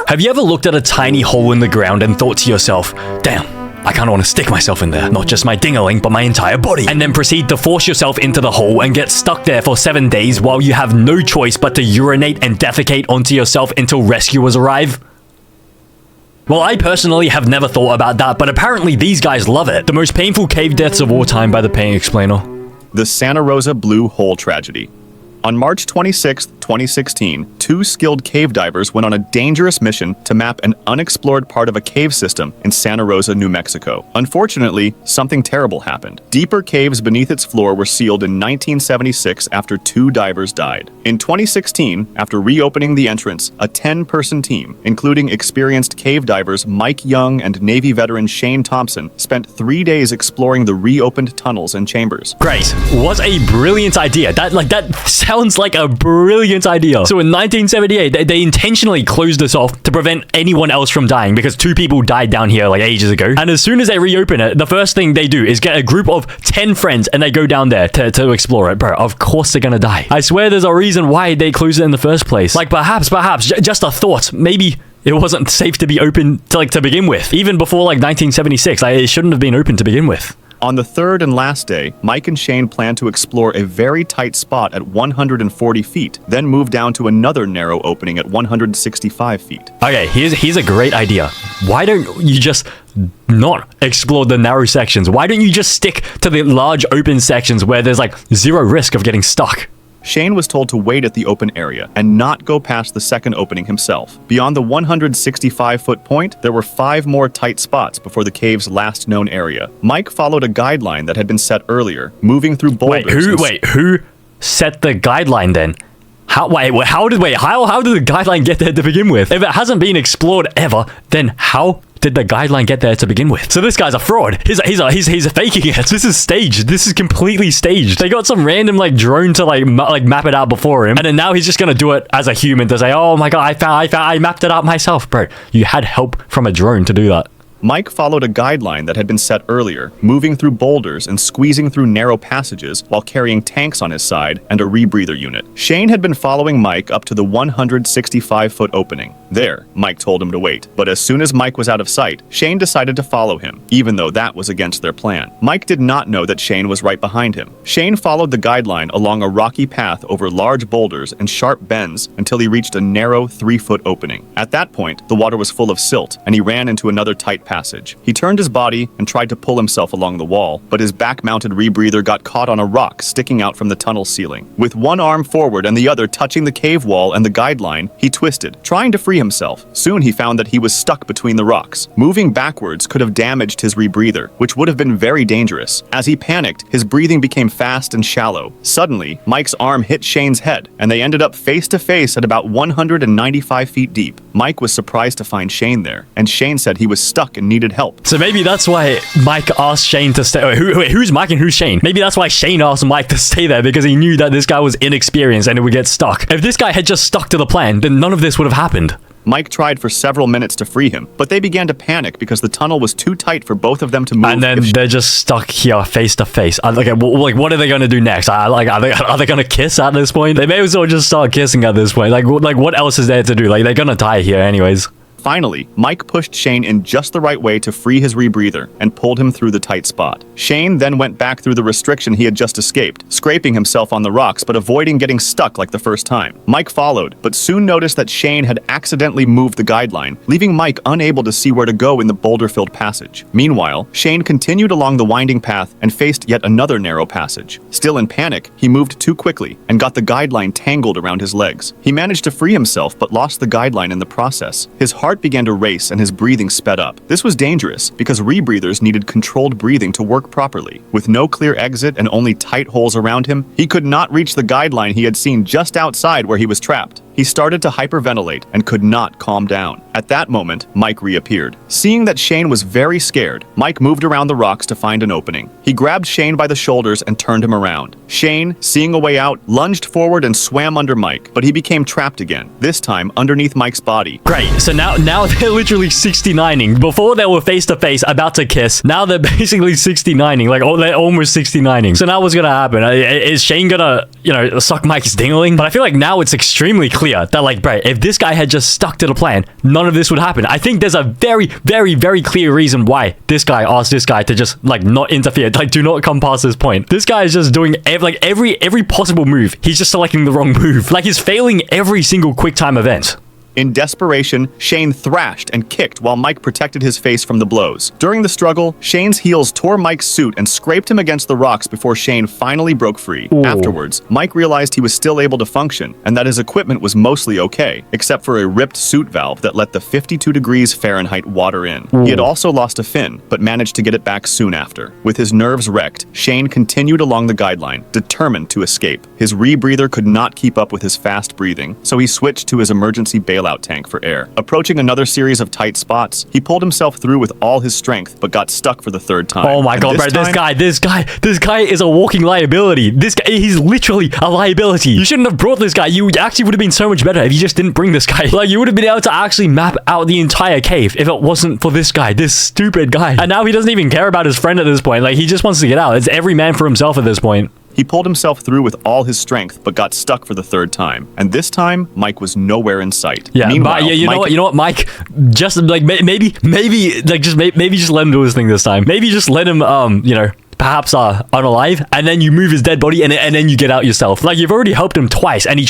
Have you ever looked at a tiny hole in the ground and thought to yourself, damn, I kind of want to stick myself in there. Not just my ding-a-ling, but my entire body. And then proceed to force yourself into the hole and get stuck there for 7 days while you have no choice but to urinate and defecate onto yourself until rescuers arrive? Well, I personally have never thought about that, but apparently these guys love it. The most painful cave deaths of all time by the Paying Explainer. The Santa Rosa Blue Hole Tragedy. On March 26, 2016, 2 skilled cave divers went on a dangerous mission to map an unexplored part of a cave system in Santa Rosa, New Mexico. Unfortunately, something terrible happened. Deeper caves beneath its floor were sealed in 1976 after 2 divers died. In 2016, after reopening the entrance, a 10-person team, including experienced cave divers Mike Young and Navy veteran Shane Thompson, spent 3 days exploring the reopened tunnels and chambers. Great. What a brilliant idea. That sounds like a brilliant idea. So in 1978, they intentionally closed this off to prevent anyone else from dying because 2 people died down here like ages ago. And as soon as they reopen it, the first thing they do is get a group of 10 friends and they go down there to explore it. Bro, of course they're gonna die. I swear there's a reason why they closed it in the first place. Like perhaps, just a thought. Maybe it wasn't safe to be open to begin with. Even before like 1976, it shouldn't have been open to begin with. On the 3rd and last day, Mike and Shane planned to explore a very tight spot at 140 feet, then move down to another narrow opening at 165 feet. Okay, here's a great idea. Why don't you just not explore the narrow sections? Why don't you just stick to the large open sections where there's like 0 risk of getting stuck? Shane was told to wait at the open area and not go past the second opening himself. Beyond the 165-foot point, there were 5 more tight spots before the cave's last known area. Mike followed a guideline that had been set earlier, moving through boulders. Who set the guideline then? How did the guideline get there to begin with? If it hasn't been explored ever, then how did the guideline get there to begin with? So this guy's a fraud. He's faking it. This is staged. This is completely staged. They got some random drone to map it out before him, and then now he's just gonna do it as a human to say, oh my god, I mapped it out myself, bro. You had help from a drone to do that. Mike followed a guideline that had been set earlier, moving through boulders and squeezing through narrow passages while carrying tanks on his side and a rebreather unit. Shane had been following Mike up to the 165-foot opening. There, Mike told him to wait, but as soon as Mike was out of sight, Shane decided to follow him, even though that was against their plan. Mike did not know that Shane was right behind him. Shane followed the guideline along a rocky path over large boulders and sharp bends until he reached a narrow 3-foot opening. At that point, the water was full of silt, and he ran into another tight passage. He turned his body and tried to pull himself along the wall, but his back-mounted rebreather got caught on a rock sticking out from the tunnel ceiling. With one arm forward and the other touching the cave wall and the guideline, he twisted, trying to free himself. Soon he found that he was stuck between the rocks. Moving backwards could have damaged his rebreather, which would have been very dangerous. As he panicked, his breathing became fast and shallow. Suddenly, Mike's arm hit Shane's head, and they ended up face to face at about 195 feet deep. Mike was surprised to find Shane there, and Shane said he was stuck and needed help. So maybe that's why Mike asked Shane to stay. Who's Mike and who's Shane? Maybe that's why Shane asked Mike to stay there, because he knew that this guy was inexperienced and it would get stuck. If this guy had just stuck to the plan, then none of this would have happened. Mike tried for several minutes to free him, but they began to panic because the tunnel was too tight for both of them to move. And then they're just stuck here face to face. What are they going to do next? Are they going to kiss at this point? They may as well just start kissing at this point. What else is there to do? They're going to die here anyways. Finally, Mike pushed Shane in just the right way to free his rebreather and pulled him through the tight spot. Shane then went back through the restriction he had just escaped, scraping himself on the rocks but avoiding getting stuck like the first time. Mike followed, but soon noticed that Shane had accidentally moved the guideline, leaving Mike unable to see where to go in the boulder-filled passage. Meanwhile, Shane continued along the winding path and faced yet another narrow passage. Still in panic, he moved too quickly and got the guideline tangled around his legs. He managed to free himself but lost the guideline in the process. His heart began to race and his breathing sped up. This was dangerous because rebreathers needed controlled breathing to work properly. With no clear exit and only tight holes around him, he could not reach the guideline he had seen just outside where he was trapped. He started to hyperventilate and could not calm down. At that moment, Mike reappeared. Seeing that Shane was very scared, Mike moved around the rocks to find an opening. He grabbed Shane by the shoulders and turned him around. Shane, seeing a way out, lunged forward and swam under Mike, but he became trapped again, this time underneath Mike's body. Great, so now they're literally 69ing. Before they were face to face, about to kiss. Now they're basically 69ing, they're almost 69ing. So now what's gonna happen? Is Shane gonna, suck Mike's dingling? But I feel like now it's extremely clear clear that, like, bro, if this guy had just stuck to the plan, none of this would happen. I think there's a very, very, very clear reason why this guy asked this guy to just, like, not interfere. Like, do not come past this point. This guy is just doing, every possible move. He's just selecting the wrong move. Like, he's failing every single quick time event. In desperation, Shane thrashed and kicked while Mike protected his face from the blows. During the struggle, Shane's heels tore Mike's suit and scraped him against the rocks before Shane finally broke free. Ooh. Afterwards, Mike realized he was still able to function and that his equipment was mostly okay, except for a ripped suit valve that let the 52 degrees Fahrenheit water in. Ooh. He had also lost a fin, but managed to get it back soon after. With his nerves wrecked, Shane continued along the guideline, determined to escape. His rebreather could not keep up with his fast breathing, so he switched to his emergency bailout tank for air. Approaching another series of tight spots, he pulled himself through with all his strength, but got stuck for the third time. Oh my god, bro, this guy is a walking liability. This guy, he's literally a liability. You shouldn't have brought this guy. You actually would have been so much better if you just didn't bring this guy. Like, you would have been able to actually map out the entire cave if it wasn't for this guy, this stupid guy. And now he doesn't even care about his friend at this point. Like, he just wants to get out. It's every man for himself at this point. He pulled himself through with all his strength, but got stuck for the third time. And this time, Mike was nowhere in sight. Yeah, meanwhile, you know what, Mike? Just like maybe just let him do his thing this time. Maybe just let him, perhaps unalive, and then you move his dead body, and then you get out yourself. Like, you've already helped him twice, and he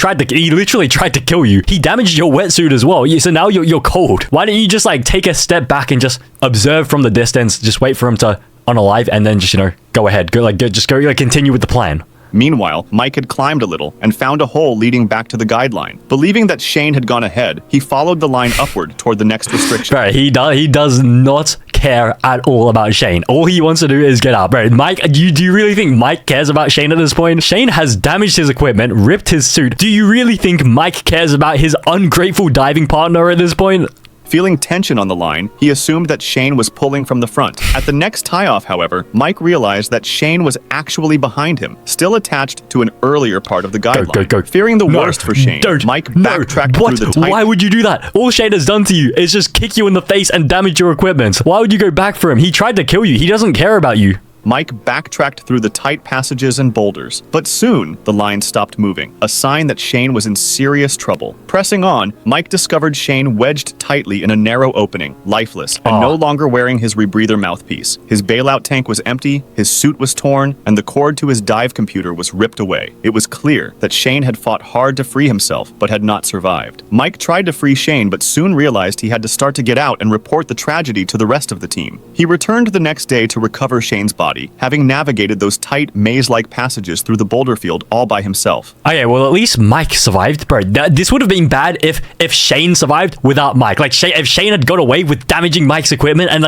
literally tried to kill you. He damaged your wetsuit as well. So now you're cold. Why don't you just like take a step back and just observe from the distance, just wait for him to unalive, and then just go ahead, continue with the plan. Meanwhile, Mike had climbed a little and found a hole leading back to the guideline. Believing that Shane had gone ahead, he followed the line upward toward the next restriction. Bro, he does not care at all about Shane. All he wants to do is get out. Bro, Mike, do you really think Mike cares about Shane at this point? Shane has damaged his equipment, ripped his suit. Do you really think Mike cares about his ungrateful diving partner at this point? Feeling tension on the line, he assumed that Shane was pulling from the front. At the next tie-off, however, Mike realized that Shane was actually behind him, still attached to an earlier part of the guideline. Go. Fearing the worst for Shane, Mike backtracked through the tight... Why would you do that? All Shane has done to you is just kick you in the face and damage your equipment. Why would you go back for him? He tried to kill you. He doesn't care about you. Mike backtracked through the tight passages and boulders, but soon the line stopped moving, a sign that Shane was in serious trouble. Pressing on, Mike discovered Shane wedged tightly in a narrow opening, lifeless, and no longer wearing his rebreather mouthpiece. His bailout tank was empty, his suit was torn, and the cord to his dive computer was ripped away. It was clear that Shane had fought hard to free himself, but had not survived. Mike tried to free Shane, but soon realized he had to start to get out and report the tragedy to the rest of the team. He returned the next day to recover Shane's body, having navigated those tight maze-like passages through the boulder field all by himself. Okay, well, at least Mike survived, bro. This would have been bad if Shane survived without Mike. Like, if Shane had got away with damaging Mike's equipment and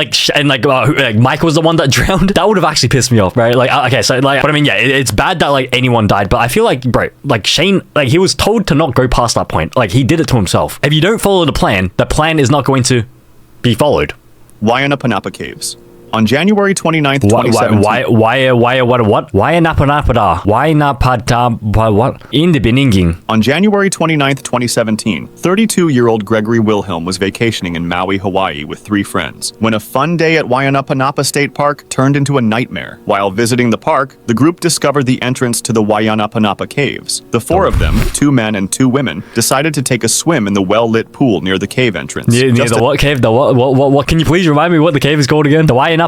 Mike was the one that drowned, that would have actually pissed me off, right? Like, okay, so like, but I mean, yeah, it's bad that like anyone died, but I feel like, bro, like Shane, like he was told to not go past that point. Like, he did it to himself. If you don't follow the plan is not going to be followed. Wayanapanapa Caves. On January 29th, 2017... On January 29th, 2017, 32-year-old Gregory Wilhelm was vacationing in Maui, Hawaii with 3 friends, when a fun day at Wayanapanapa State Park turned into a nightmare. While visiting the park, the group discovered the entrance to the Wayanapanapa Caves. The 4 of them, 2 men and 2 women, decided to take a swim in the well-lit pool near the cave entrance. Near the what cave? The what? Can you please remind me what the cave is called again? The Wayanapanapa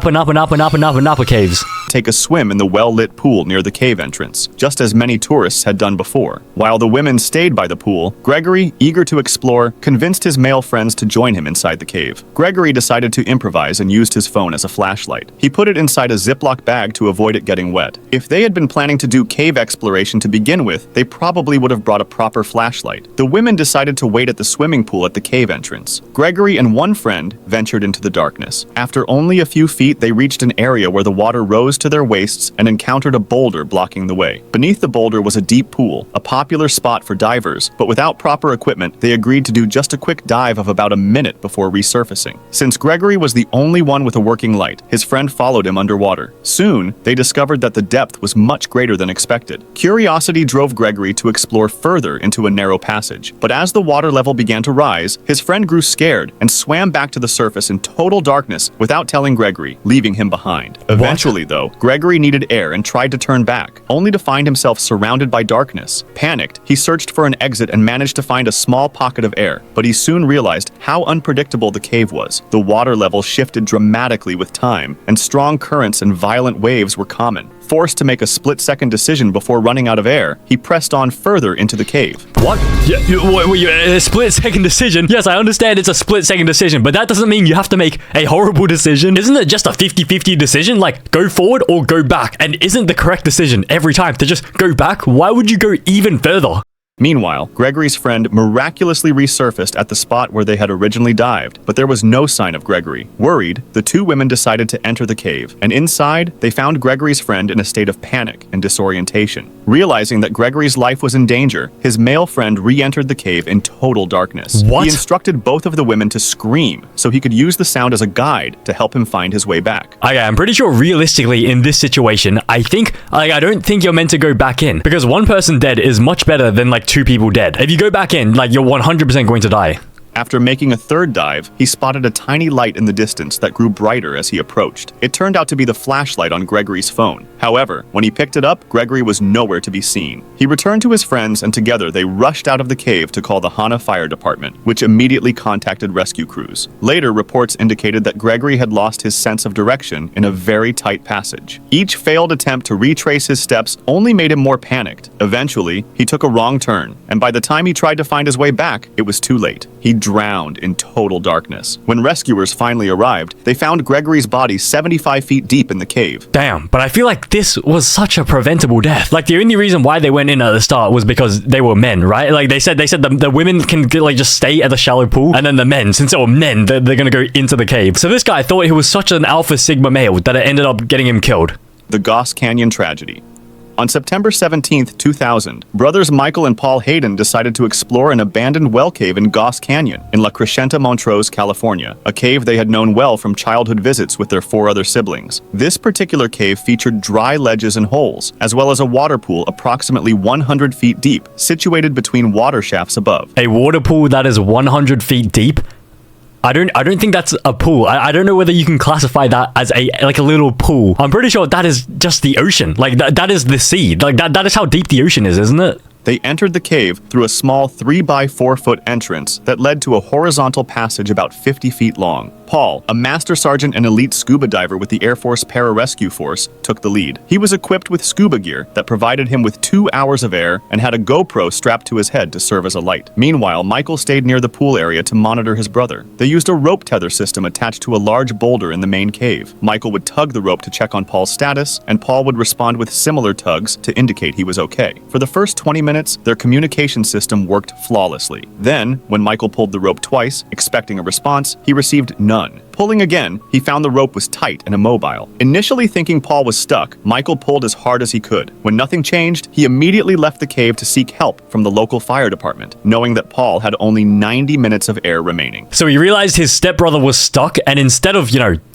Caves. Take a swim in the well-lit pool near the cave entrance, just as many tourists had done before. While the women stayed by the pool, Gregory, eager to explore, convinced his male friends to join him inside the cave. Gregory decided to improvise and used his phone as a flashlight. He put it inside a Ziploc bag to avoid it getting wet. If they had been planning to do cave exploration to begin with, they probably would have brought a proper flashlight. The women decided to wait at the swimming pool at the cave entrance. Gregory and 1 friend ventured into the darkness. After only a few feet, they reached an area where the water rose to their waists and encountered a boulder blocking the way. Beneath the boulder was a deep pool, a popular spot for divers, but without proper equipment, they agreed to do just a quick dive of about a minute before resurfacing. Since Gregory was the only one with a working light, his friend followed him underwater. Soon, they discovered that the depth was much greater than expected. Curiosity drove Gregory to explore further into a narrow passage, but as the water level began to rise, his friend grew scared and swam back to the surface in total darkness without telling Gregory. Gregory, leaving him behind. Eventually, though, Gregory needed air and tried to turn back, only to find himself surrounded by darkness. Panicked, he searched for an exit and managed to find a small pocket of air, but he soon realized how unpredictable the cave was. The water level shifted dramatically with time, and strong currents and violent waves were common. Forced to make a split-second decision before running out of air, he pressed on further into the cave. What? A split-second decision? Yes, I understand it's a split-second decision, but that doesn't mean you have to make a horrible decision. Isn't it just a 50-50 decision? Like, go forward or go back? And isn't the correct decision every time to just go back? Why would you go even further? Meanwhile, Gregory's friend miraculously resurfaced at the spot where they had originally dived, but there was no sign of Gregory. Worried, the two women decided to enter the cave, and inside, they found Gregory's friend in a state of panic and disorientation. Realizing that Gregory's life was in danger, his male friend re-entered the cave in total darkness. What? He instructed both of the women to scream, so he could use the sound as a guide to help him find his way back. I'm pretty sure realistically in this situation, I don't think you're meant to go back in, because one person dead is much better than like two people dead. If you go back in, like, you're 100% going to die. After making a third dive, he spotted a tiny light in the distance that grew brighter as he approached. It turned out to be the flashlight on Gregory's phone. However, when he picked it up, Gregory was nowhere to be seen. He returned to his friends, and together they rushed out of the cave to call the Hana Fire Department, which immediately contacted rescue crews. Later, reports indicated that Gregory had lost his sense of direction in a very tight passage. Each failed attempt to retrace his steps only made him more panicked. Eventually, he took a wrong turn, and by the time he tried to find his way back, it was too late. He drowned in total darkness. When rescuers finally arrived, they found Gregory's body 75 feet deep in the cave. Damn, but I feel like this was such a preventable death. Like, the only reason why they went in at the start was because they were men, right? Like, they said the women can like just stay at the shallow pool, and then the men, since they were men, they're gonna go into the cave. So this guy thought he was such an alpha sigma male that it ended up getting him killed. The Goss Canyon Tragedy. On September 17, 2000, brothers Michael and Paul Hayden decided to explore an abandoned well cave in Goss Canyon in La Crescenta Montrose, California, a cave they had known well from childhood visits with their 4 other siblings. This particular cave featured dry ledges and holes, as well as a water pool approximately 100 feet deep, situated between water shafts above. A water pool that is 100 feet deep? I don't think that's a pool. I don't know whether you can classify that as a little pool. I'm pretty sure that is just the ocean. Like, that is the sea. Like, that is how deep the ocean is, isn't it? They entered the cave through a small 3-by-4-foot entrance that led to a horizontal passage about 50 feet long. Paul, a master sergeant and elite scuba diver with the Air Force Pararescue Force, took the lead. He was equipped with scuba gear that provided him with 2 hours of air and had a GoPro strapped to his head to serve as a light. Meanwhile, Michael stayed near the pool area to monitor his brother. They used a rope tether system attached to a large boulder in the main cave. Michael would tug the rope to check on Paul's status, and Paul would respond with similar tugs to indicate he was okay. For the first 20 minutes, their communication system worked flawlessly. Then, when Michael pulled the rope twice, expecting a response, he received none. Pulling again, he found the rope was tight and immobile. Initially thinking Paul was stuck, Michael pulled as hard as he could. When nothing changed, he immediately left the cave to seek help from the local fire department, knowing that Paul had only 90 minutes of air remaining. So he realized his stepbrother was stuck, and instead of,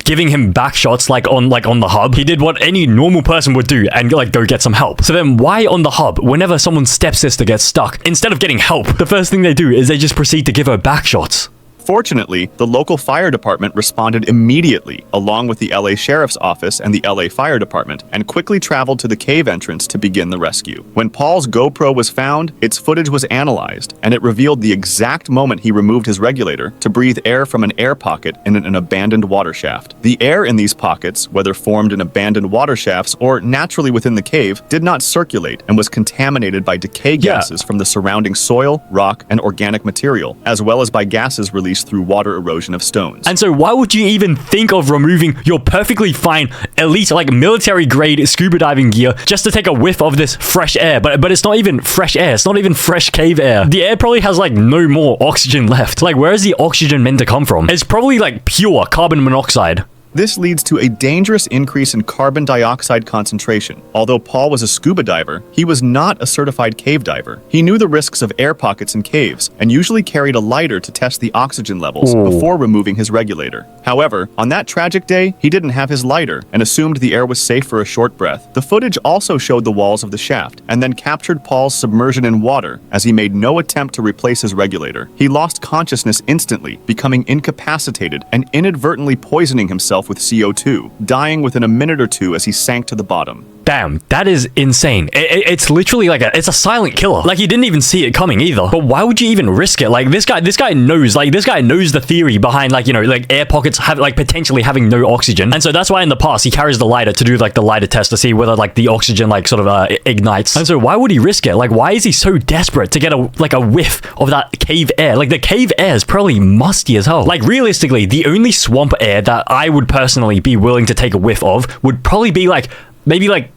giving him back shots like on the hub, he did what any normal person would do and go get some help. So then why on the hub, whenever someone's stepsister gets stuck, instead of getting help, the first thing they do is they just proceed to give her back shots? Fortunately, the local fire department responded immediately, along with the LA Sheriff's Office and the LA Fire Department, and quickly traveled to the cave entrance to begin the rescue. When Paul's GoPro was found, its footage was analyzed, and it revealed the exact moment he removed his regulator to breathe air from an air pocket in an abandoned water shaft. The air in these pockets, whether formed in abandoned water shafts or naturally within the cave, did not circulate and was contaminated by decay gases from the surrounding soil, rock, and organic material, as well as by gases released through water erosion of stones. And so why would you even think of removing your perfectly fine, elite, military grade scuba diving gear just to take a whiff of this fresh air? But it's not even fresh air. It's not even fresh cave air. The air probably has no more oxygen left. Where is the oxygen meant to come from? It's probably pure carbon monoxide. This leads to a dangerous increase in carbon dioxide concentration. Although Paul was a scuba diver, he was not a certified cave diver. He knew the risks of air pockets in caves and usually carried a lighter to test the oxygen levels before removing his regulator. However, on that tragic day, he didn't have his lighter and assumed the air was safe for a short breath. The footage also showed the walls of the shaft and then captured Paul's submersion in water as he made no attempt to replace his regulator. He lost consciousness instantly, becoming incapacitated and inadvertently poisoning himself himself with CO2, dying within a minute or two as he sank to the bottom. Damn, that is insane. It's literally like it's a silent killer. Like, he didn't even see it coming either. But why would you even risk it? Like, this guy knows the theory behind, like, you know, like air pockets potentially having no oxygen. And so that's why in the past he carries the lighter to do like the lighter test to see whether like the oxygen like sort of ignites. And so why would he risk it? Like, why is he so desperate to get a whiff of that cave air? Like, the cave air is probably musty as hell. Like, realistically, the only swamp air that I would personally be willing to take a whiff of would probably be like maybe like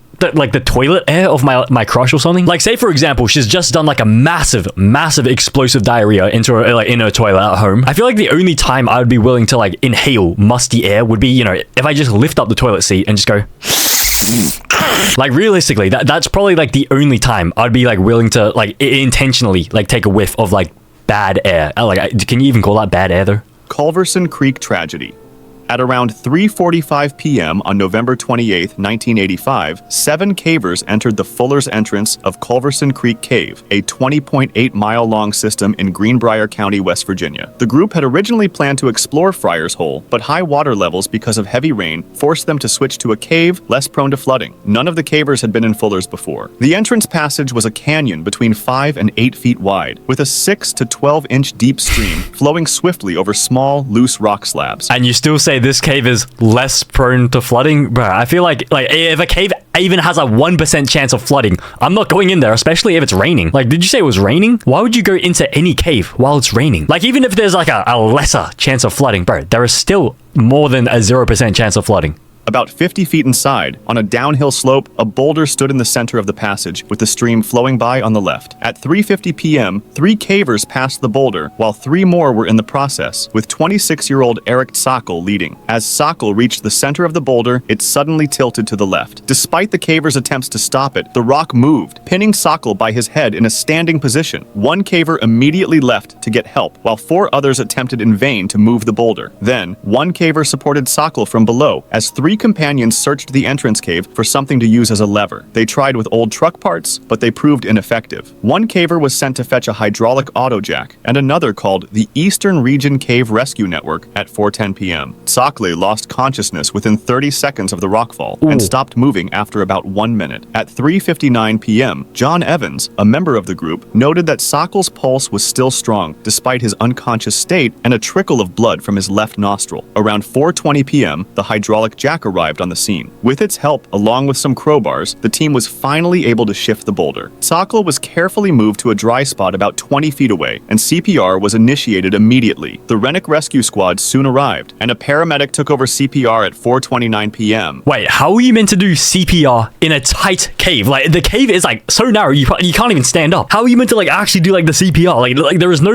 the toilet air of my crush or something. Like, say for example, she's just done like a massive explosive diarrhea into her, like, in her toilet at home. I feel like the only time I would be willing to like inhale musty air would be, you know, if I just lift up the toilet seat and just go like, realistically, that's probably like the only time I'd be like willing to like intentionally like take a whiff of like bad air. Like, can you even call that bad air though? Culverson Creek tragedy. At around 3:45 p.m. on November 28, 1985, 7 cavers entered the Fuller's entrance of Culverson Creek Cave, a 20.8-mile-long system in Greenbrier County, West Virginia. The group had originally planned to explore Friar's Hole, but high water levels because of heavy rain forced them to switch to a cave less prone to flooding. None of the cavers had been in Fuller's before. The entrance passage was a canyon between 5 and 8 feet wide, with a 6 to 12-inch deep stream flowing swiftly over small, loose rock slabs. And you still say this cave is less prone to flooding? Bro, I feel like if a cave even has a 1% chance of flooding, I'm not going in there, especially if it's raining. Like, did you say it was raining? Why would you go into any cave while it's raining? Like, even if there's like a lesser chance of flooding, bro, there is still more than a 0% chance of flooding. About 50 feet inside, on a downhill slope, a boulder stood in the center of the passage, with the stream flowing by on the left. At 3:50 p.m., 3 cavers passed the boulder, while 3 more were in the process, with 26-year-old Eric Sokol leading. As Sokol reached the center of the boulder, it suddenly tilted to the left. Despite the cavers' attempts to stop it, the rock moved, pinning Sokol by his head in a standing position. 1 caver immediately left to get help, while 4 others attempted in vain to move the boulder. Then, 1 caver supported Sokol from below, as 3 companions searched the entrance cave for something to use as a lever. They tried with old truck parts, but they proved ineffective. 1 caver was sent to fetch a hydraulic auto jack, and another called the Eastern Region Cave Rescue Network at 4:10 p.m. Sokol lost consciousness within 30 seconds of the rockfall and stopped moving after about 1 minute. At 3:59 p.m., John Evans, a member of the group, noted that Sokol's pulse was still strong despite his unconscious state and a trickle of blood from his left nostril. Around 4:20 p.m., the hydraulic jack arrived on the scene. With its help, along with some crowbars, the team was finally able to shift the boulder. Sokol was carefully moved to a dry spot about 20 feet away, and CPR was initiated immediately. The Rennick Rescue Squad soon arrived, and a paramedic took over CPR at 4:29 p.m. Wait, how are you meant to do CPR in a tight cave? Like, the cave is like so narrow, you can't even stand up. How are you meant to like actually do like the CPR? Like there is no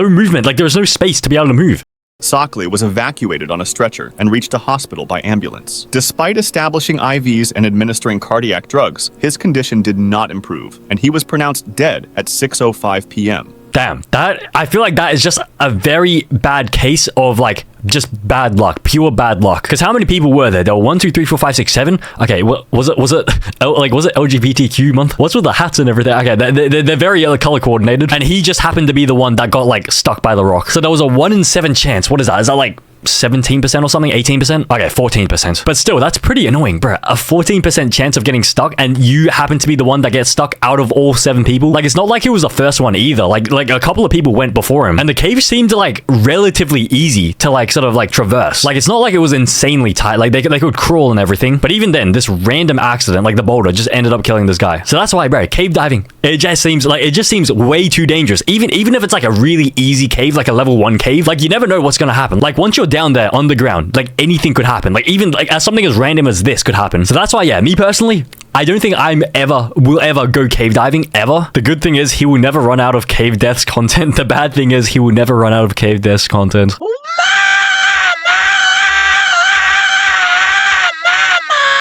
movement, like there's no space to be able to move. Sokol was evacuated on a stretcher and reached a hospital by ambulance. Despite establishing IVs and administering cardiac drugs, his condition did not improve, and he was pronounced dead at 6:05 p.m. Damn, I feel like that is just a very bad case of like just bad luck, pure bad luck. Because how many people were there? There were 1, 2, 3, 4, 5, 6, 7. Okay, was it LGBTQ month? What's with the hats and everything? Okay, they're very color coordinated, and he just happened to be the one that got like stuck by the rock. So there was a 1 in 7 chance. What is that? Is that like 17% or something? 18%? Okay, 14%. But still, that's pretty annoying, bro. A 14% chance of getting stuck, and you happen to be the one that gets stuck out of all 7 people. Like, it's not like he was the first one either. Like a couple of people went before him, and the cave seemed to like relatively easy to like sort of like traverse. Like, it's not like it was insanely tight. Like they could crawl and everything. But even then, this random accident, like the boulder, just ended up killing this guy. So that's why, bro, cave diving, it just seems way too dangerous. Even if it's like a really easy cave, like a level 1 cave, like you never know what's gonna happen. Like once you're down there on the ground, like anything could happen. Like even like something as random as this could happen. So that's why, yeah, me personally, I don't think will ever go cave diving ever. The good thing is he will never run out of cave deaths content. The bad thing is he will never run out of cave deaths content.